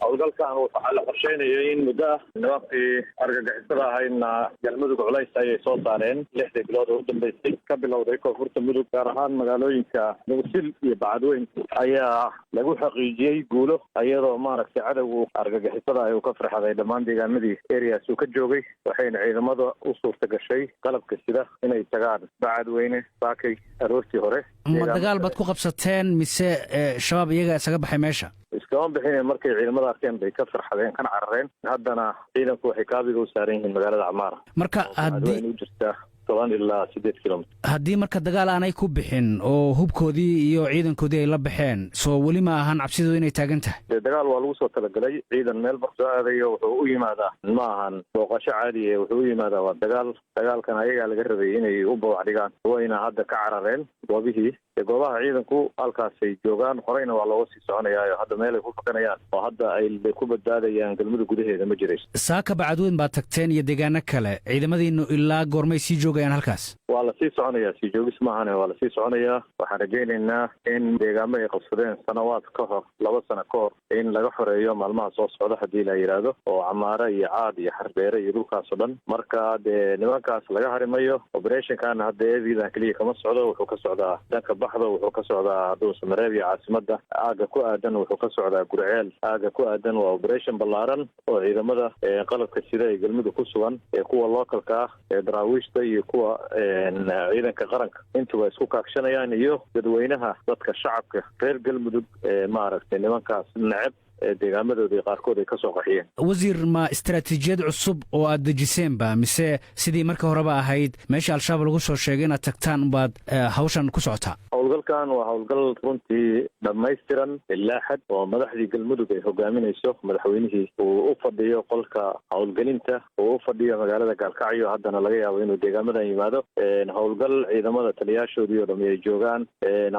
howlgalkan waxaa la qorsheynayay in muddo nimankii argagixisada ahayna galmudug culays ayay soo saareen 6 bilood oo u dambeysay ka bilowday koonfurta mudug gaar ahaan magaalooyinka muqdisho iyo bacadweyn ayaa lagu xaqiijiyey guulo iyadoo maaragtay cadowgu argagixisada ay ka farxaday dhammaan deegaanadii areas uu ka joogay waxayna ciidamada u suurta gashay qalabka sida inay tagaan bacadweyne saakay aroortii hore ma dagaal baad ku qabsateen mise shabaab iyaga isaga baxay meesha iskama bixin markay ciidamada arkeen bay ka farxadeen kana carareen haddana ciidanku waxay kaabiga u saaran yihiin magaalada Camaara marka haddii u jirta 7 ilaa 8 kilomitir haddii marka dagaal aanay ku bixin oo hubkoodii iyo ciidankoodii ay la baxeen soo weli ma ahan cabsidu inay taagan tahay dagaal waa lagu soo talagalay ciidan meel soo aadayo wuxuu u yimaadaa ma ahan booqasho caadi ah wuxuu u yimaadaa waa dagaalkan ayaga laga rabay inay u bawacdigaan wayna hadda ka carareen goobihii goobaha ciidanku halkaasay joogaan horeyna waa looga sii soconayaa hadda meel ay ku fakanayaan oo hadda ay ku badbaadayaan galmudug gudaheeda ma jirayso saaka bacadweyn baad tagteen iyo deegaano kale ciidamadiinu ilaa goormay sii joogayaan halkaas waa la sii soconayaa sii joogis maahan waa la sii soconayaa waxaan rajaynaynaa in deegaamo ay qabsadeen sanawaad ka hor 2 sano ka hor in laga xoreeyo maalmaha soo socda haddii la yidhaahdo oo Camaara iyo Caad iyo Xarbeere iyo dhulkaas oo dhan marka dee nimankaas laga harimayo operationkan hadda eediidan kaliya kama socdo wuxuu ka socdaa dhanka wuxuu ka socdaa Dhuusamareeb caasimada aaga ku aadan wuxuu ka socdaa Gurceel aaga ku aadan waa operation ballaaran oo ciidamada qalabka sida ay galmudug ku sugan ee kuwa localka ah ee daraawiishta iyo kuwa ciidanka qaranka intuba isku kaakshanayaan iyo dadweynaha dadka shacabka reer galmudug maaragtay nimankaas nacab deegaamadoodii qaarkood ay ka soo qaxiyeen wasiir ma istaraatiijiyad cusub oo aad dejiseenba mise sidii marka horeba ahayd meesha al-shabaab lagu soo sheegay inaad tagtaan baad hawshan ku socotaa howlgalkan waa howlgal runtii dhammaystiran ilaa xad oo madaxdii galmudug ay hogaaminayso madaxweynihii uu u fadhiyo qolka howlgelinta uu u fadhiyo magaalada gaalkacyo haddana laga yaabo inuu deegaamadan yimaado howlgal ciidamada taliyaashoodii oo dhami ay joogaan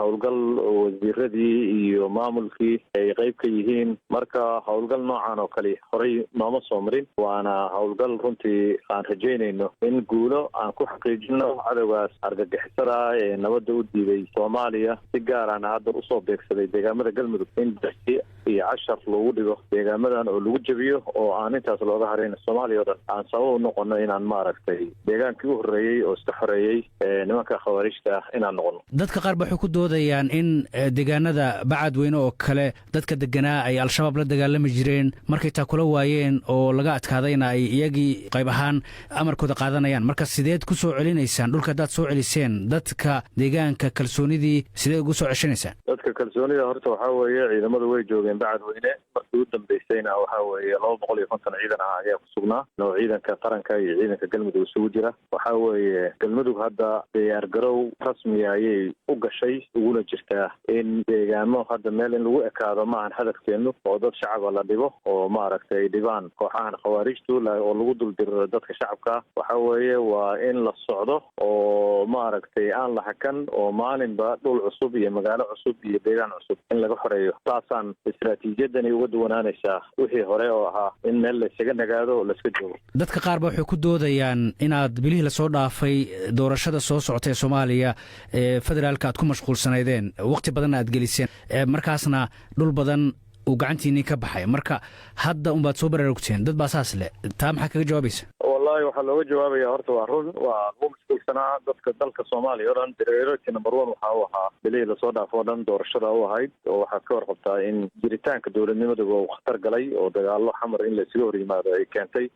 howlgal wasiiradii iyo maamulkii ay qayb ka yihiin marka howlgal noocan oo kale horey nooma soo marin waana howlgal runtii aan rajaynayno in guulo aan ku xaqiijino cadowgaas argagixisada ee nabadda u diiday Soomaaliya si gaar ah hadda u soo beegsaday deegaamada galmudug in darsi iyo cashar lagu dhigo deegaamadan oo lagu jabiyo oo aan intaas looga harin Soomaaliya oo dhan aan sabab u noqono inaan maaragtay deegaankii u horeeyay oo iska xoreeyay nimanka khawaarijta ah inaan noqono dadka qaar waxay ku doodayaan in deegaanada bacadweyne oo kale dadka deganaa ay al-shabaab la dagaalami jireen markay taa kula waayeen oo laga adkaadayna ay iyagii qayb ahaan amarkooda qaadanayaan marka sideed ku soo celinaysaan dhulka haddaad soo celiseen dadka deegaanka kalsoonidii sidee ugu soo ceshanaysaan dadka kalsoonida horta waxaa weeye ciidamadu way joogeen bacadweyne markii u dambeysayna waxaa weeye 250 ciidan ah ayaa ku sugnaa oo ciidanka qaranka iyo ciidanka galmudug isugu jira waxaa weeye galmudug hadda diyaargarow rasmi ayay u gashay uguna jirtaa in deegaamo hadda meel in lagu ekaado maahan hadafkeenu oo dad shacab la dhibo oo maaragtay dhibaan kooxahan khawaarijtu oo lagu duldiro dadka shacabka waxa weeye waa in la socdo oo maaragtay aan la hakan oo maalinba dhul cusub iyo magaalo cusub iyo deegaan cusub in laga xoreeyo taasaan istaraatiijiyadani uga duwanaanaysaa wixii hore oo ahaa in meel la isaga nagaado oo la iska joogo dadka qaar ba waxay ku doodayaan inaad bilihii la soo dhaafay doorashada soo socota ee Soomaaliya ee federaalka aad ku mashquulsanaydeen waqti badan aad geliseen markaasna dhul badan uu gacantiinii ka baxay marka hadda unbaad soo baraarugteen dad baa saas leh taa maxaa kaga jawaabaysa wallahi waxaa looga jawaabaya horta waa run waa lagu mashquulsanaa dadka dalka Soomaaliya oo dhan priority number 1 waxa uu ahaa bilihii lasoo dhaafo dhan doorashada u ahayd oo waxaad ka warqabtaa in jiritaanka dowladnimada uu khatar galay oo dagaallo xamar in la isugu hor yimaado ay keentay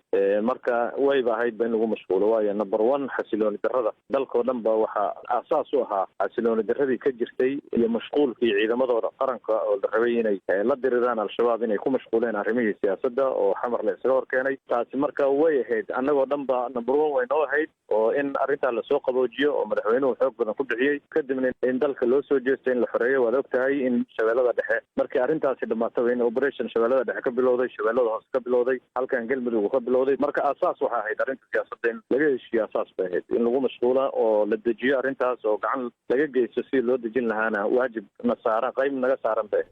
marka wayba ahayd in lagu mashquulo waayo number 1 xasilooni darrada dalka oo dhan ba waxa aasaas u ahaa xasilooni darradii ka jirtay iyo mashquulkii ciidamadooda qaranka oo la rabay inay la diriraan al-shabaab inay ku mashquuleen arrimihii siyaasadda oo xamar la isaga hor keenay taasi marka way ahayd annagoo dhan ba number 1 way noo ahayd oo in arrintaa lasoo qaboojiyo oo madaxweynuhu xoog badan ku bixiyey kadibna in dalka loo soo jeesto in la xoreeyo waad ogtahay in shabeellada dhexe markii arrintaasi dhammaatay in operation shabeellada dhexe ka bilowday shabeellada hoose ka bilowday halkan galmudug ka bilowday marka asaas waxa ahayd arrinta siyaasadda in laga heshiiyo asaas bay ahayd in lagu mashquula oo la dejiyo arrintaas oo gacan laga geysto si loo dejin lahaana waajib na saaran qayb naga saaran bay